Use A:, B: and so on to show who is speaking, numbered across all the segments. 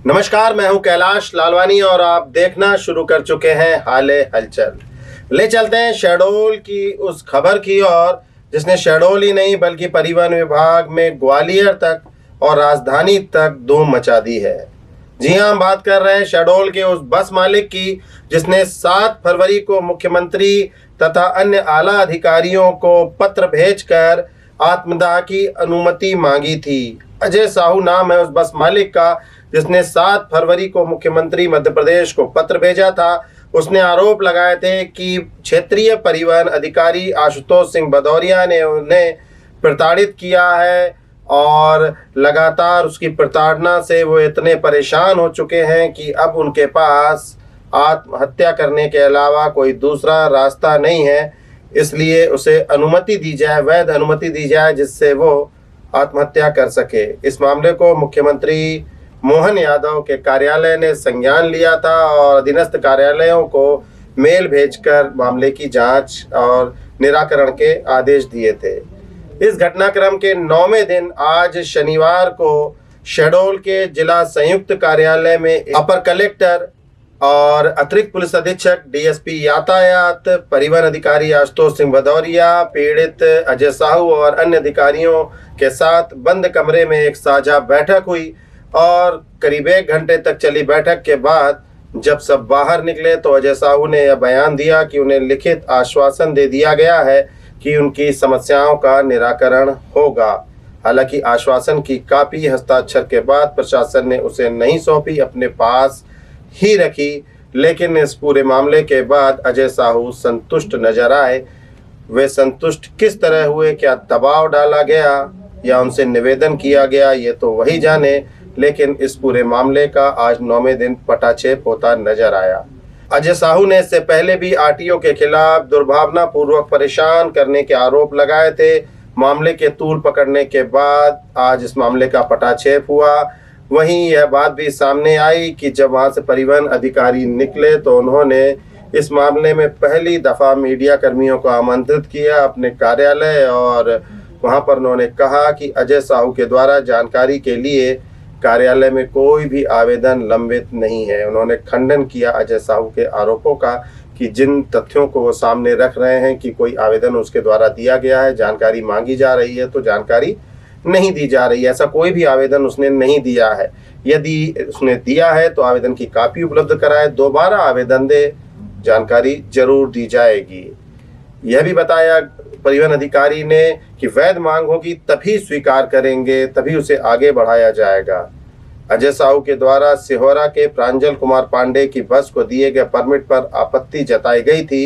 A: नमस्कार, मैं हूं कैलाश लालवानी और आप देखना शुरू कर चुके हैं हाले हलचल। ले चलते हैं शहडोल की उस खबर की और जिसने शहडोल ही नहीं बल्कि परिवहन विभाग में ग्वालियर तक और राजधानी तक धूम मचा दी है। जी हां, हम बात कर रहे हैं शहडोल के उस बस मालिक की जिसने 7 फरवरी को मुख्यमंत्री तथा अन्य आला अधिकारियों को पत्र भेजकर आत्मदाह की अनुमति मांगी थी। अजय साहू नाम है उस बस मालिक का जिसने 7 फरवरी को मुख्यमंत्री मध्य प्रदेश को पत्र भेजा था। उसने आरोप लगाए थे कि क्षेत्रीय परिवहन अधिकारी आशुतोष सिंह भदौरिया ने उन्हें प्रताड़ित किया है और लगातार उसकी प्रताड़ना से वो इतने परेशान हो चुके हैं कि अब उनके पास आत्महत्या करने के अलावा कोई दूसरा रास्ता नहीं है। इसलिए उसे अनुमति दी जाए, वैध अनुमति दी जाए जिससे वो आत्महत्या कर सके। इस मामले को मुख्यमंत्री मोहन यादव के कार्यालय ने संज्ञान लिया था और अधीनस्थ कार्यालयों को मेल भेजकर मामले की जांच और निराकरण के आदेश दिए थे। इस घटनाक्रम के 9वें दिन आज शनिवार को शहडोल के जिला संयुक्त कार्यालय में अपर कलेक्टर और अतिरिक्त पुलिस अधीक्षक डीएसपी यातायात, परिवहन अधिकारी आशुतोष सिंह भदौरिया, पीड़ित अजय साहू और अन्य अधिकारियों के साथ बंद कमरे में एक साझा बैठक हुई और करीब 1 घंटे तक चली बैठक के बाद जब सब बाहर निकले तो अजय साहू ने यह बयान दिया कि उन्हें लिखित आश्वासन दे दिया गया है कि उनकी समस्याओं का निराकरण होगा। हालांकि आश्वासन की कॉपी हस्ताक्षर के बाद प्रशासन ने उसे नहीं सौंपी, अपने पास ही रखी। लेकिन इस पूरे मामले के बाद अजय साहू संतुष्ट नजर आए। वे संतुष्ट किस तरह हुए, क्या दबाव डाला गया या उनसे निवेदन किया गया, ये तो वही जाने। लेकिन इस पूरे मामले का आज 9वें दिन पटाक्षेप होता नजर आया। अजय साहू ने इससे पहले भी आरटीओ के खिलाफ दुर्भावनापूर्वक परेशान करने के आरोप लगाए थे। मामले के तूल पकड़ने के बाद आज इस मामले का पटाक्षेप हुआ। वहीं यह बात भी सामने आई कि जब वहां से परिवहन अधिकारी निकले तो उन्होंने इस मामले में पहली दफा मीडिया कर्मियों को आमंत्रित किया अपने कार्यालय और वहां पर उन्होंने कहा कि अजय साहू के द्वारा जानकारी के लिए कार्यालय में कोई भी आवेदन लंबित नहीं है। उन्होंने खंडन किया अजय साहू के आरोपों का कि जिन तथ्यों को वो सामने रख रहे हैं कि कोई आवेदन उसके द्वारा दिया गया है, जानकारी मांगी जा रही है तो जानकारी नहीं दी जा रही है। ऐसा कोई भी आवेदन उसने नहीं दिया है। यदि उसने दिया है तो आवेदन की कॉपी उपलब्ध कराए, दोबारा आवेदन दे, जानकारी जरूर दी जाएगी। यह भी बताया परिवहन अधिकारी ने कि वैध मांग होगी तभी स्वीकार करेंगे, तभी उसे आगे बढ़ाया जाएगा। अजय साहू के द्वारा सिहोरा के प्रांजल कुमार पांडे की बस को दिए गए परमिट पर आपत्ति जताई गई थी।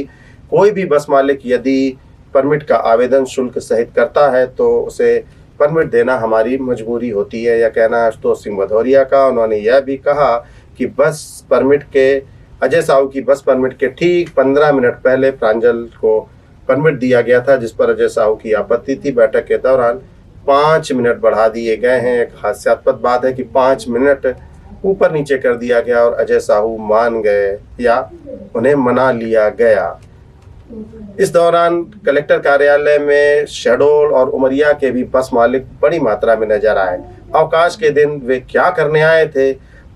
A: कोई भी बस मालिक यदि परमिट का आवेदन शुल्क सहित करता है तो उसे परमिट देना हमारी मजबूरी होती है, यह कहना आशुतोष सिंह भदौरिया का। उन्होंने यह भी कहा कि बस परमिट के अजय साहू की बस परमिट के ठीक 15 मिनट पहले प्रांजल को परमिट दिया गया था जिस पर अजय साहू की आपत्ति थी। बैठक के दौरान 5 मिनट बढ़ा दिए गए हैं। एक हास्यास्पद बात है कि 5 मिनट ऊपर नीचे कर दिया गया और अजय साहू मान गए या उन्हें मना लिया गया। इस दौरान कलेक्टर कार्यालय में शहडोल और उमरिया के भी बस मालिक बड़ी मात्रा में नजर आए। अवकाश के दिन वे क्या करने आए थे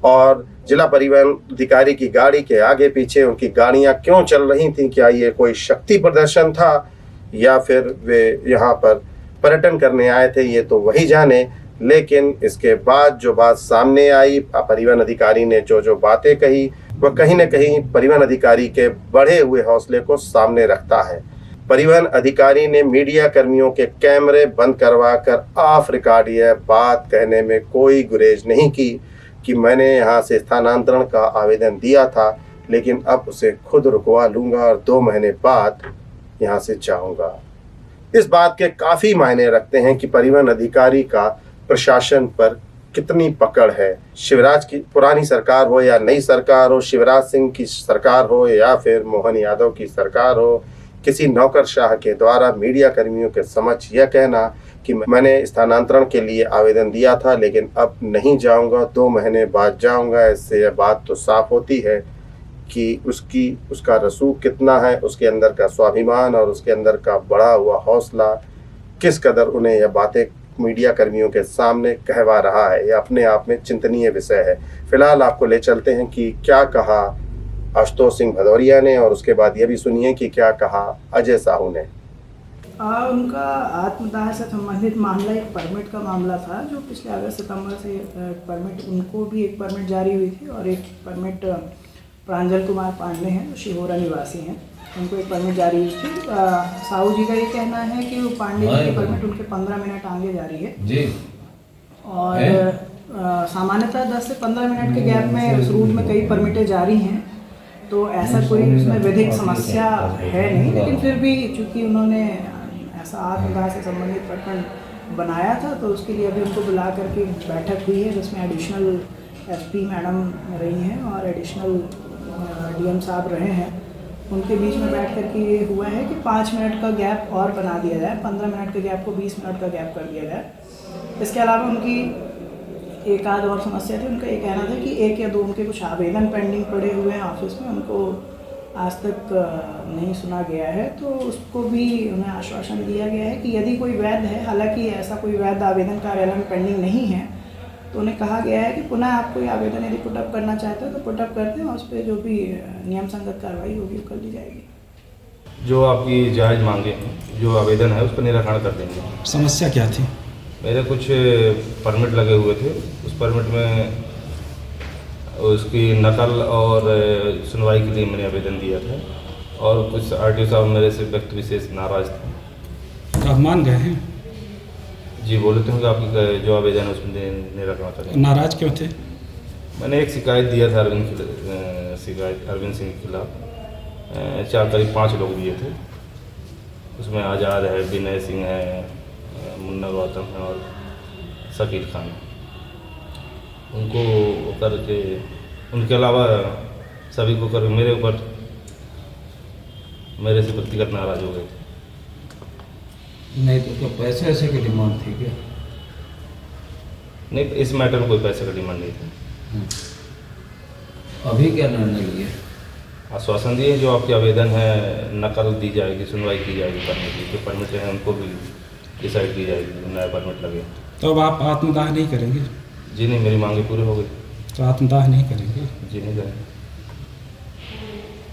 A: और जिला परिवहन अधिकारी की गाड़ी के आगे पीछे उनकी गाड़ियां क्यों चल रही थीं, क्या ये कोई शक्ति प्रदर्शन था या फिर वे यहाँ पर पर्यटन करने आए थे, ये तो वही जाने। लेकिन इसके बाद जो बात सामने आई, परिवहन अधिकारी ने जो बातें कही वह कहीं न कहीं परिवहन अधिकारी के बढ़े हुए हौसले को सामने रखता है। परिवहन अधिकारी ने मीडिया कर्मियों के कैमरे बंद करवा कर ऑफ रिकॉर्ड यह बात कहने में कोई गुरेज नहीं की कि मैंने यहाँ से स्थानांतरण का आवेदन दिया था लेकिन अब उसे खुद रुकवा लूंगा और 2 महीने बाद यहाँ से जाऊंगा। इस बात के काफी मायने रखते हैं कि परिवहन अधिकारी का प्रशासन पर कितनी पकड़ है। शिवराज की पुरानी सरकार हो या नई सरकार हो, शिवराज सिंह की सरकार हो या फिर मोहन यादव की सरकार हो, किसी नौकरशाह के द्वारा मीडिया कर्मियों के समक्ष यह कहना कि मैंने स्थानांतरण के लिए आवेदन दिया था लेकिन अब नहीं जाऊंगा, 2 महीने बाद जाऊंगा, इससे यह बात तो साफ होती है कि उसका रसूख कितना है, उसके अंदर का स्वाभिमान और उसके अंदर का बढ़ा हुआ हौसला, किस कदर उन्हें यह बातें मीडिया कर्मियों के सामने कहवा रहा है। यह अपने आप में चिंतनीय विषय है। फिलहाल आपको ले चलते हैं कि क्या कहा आशुतोष सिंह भदौरिया ने, और उसके बाद ये भी सुनिए कि क्या कहा अजय साहू ने।
B: उनका आत्मदाह से संबंधित मामला एक परमिट का मामला था, जो पिछले अगस्त सितंबर से परमिट, उनको भी एक परमिट जारी हुई थी और एक परमिट प्रांजल कुमार पांडे हैं जो शिहोरा निवासी हैं, उनको एक परमिट जारी हुई थी। साहू जी का ये कहना है कि वो पांडे जी की परमिट उनके 15 मिनट आगे जारी है जी, और सामान्यतः 10 से 15 मिनट के गैप में उस रूट में कई परमिटें जारी हैं, तो ऐसा कोई उसमें विधिक समस्या है नहीं। लेकिन फिर भी चूँकि उन्होंने ऐसा आत्मदाह से संबंधित प्रकरण बनाया था, तो उसके लिए अभी उनको बुला करके बैठक हुई है, जिसमें एडिशनल एसपी मैडम रही हैं और एडिशनल डीएम साहब रहे हैं। उनके बीच में बैठ करके ये हुआ है कि 5 मिनट का गैप और बना दिया जाए, 15 मिनट के गैप को 20 मिनट का गैप कर दिया जाए। इसके अलावा उनकी एक आध और समस्या थी। उनका ये कहना था कि 1 या 2 उनके कुछ आवेदन पेंडिंग पड़े हुए हैं ऑफिस में, उनको आज तक नहीं सुना गया है, तो उसको भी उन्हें आश्वासन दिया गया है कि यदि कोई वैध है, हालांकि ऐसा कोई वैध आवेदन कार्यालय में पेंडिंग नहीं है, तो उन्हें कहा गया है कि पुनः आप कोई आवेदन यदि पुटअप करना चाहते हो तो पुटअप करते हैं, और उस पर जो भी नियम संगत कार्रवाई होगी वो कर ली जाएगी।
C: जो आपकी जायज़ मांगे हैं, जो आवेदन है, उस पर निराकरण कर देंगे।
D: समस्या क्या थी?
C: मेरे कुछ परमिट लगे हुए थे, उस परमिट में उसकी नकल और सुनवाई के लिए मैंने आवेदन दिया था, और कुछ आरटीओ साहब मेरे से व्यक्ति विशेष नाराज़ थे।
D: आप मान गए हैं?
C: जी, बोले थे कि आपकी जो आवेदन है उसमें निराकरण करें।
D: नाराज़ क्यों थे?
C: मैंने एक शिकायत दिया था अरविंद सिंह के खिलाफ, 4 करीब 5 लोग दिए थे। उसमें आज़ाद है, विनय सिंह है, मुन्ना गौतम है और शकील खान। उनको करके, उनके अलावा सभी को करके मेरे से व्यक्तिगत नाराज़ हो गए थे।
E: नहीं तो क्या पैसे ऐसे की डिमांड थी क्या?
C: नहीं, इस मैटर में कोई पैसे का डिमांड नहीं था।
E: अभी क्या निर्णय लिए?
C: आश्वासन दिए जो आपके आवेदन है नकल दी जाएगी, सुनवाई की जाएगी, परमिट की जो परमिट हैं उनको भी डिसाइड की जाएगी, नया परमिट लगे।
D: तो अब आप आत्मदाह नहीं करेंगे?
C: जी नहीं, मेरी मांगे पूरी हो गई।
D: तो आत्मदाह नहीं करेंगे?
C: जी नहीं करेंगे।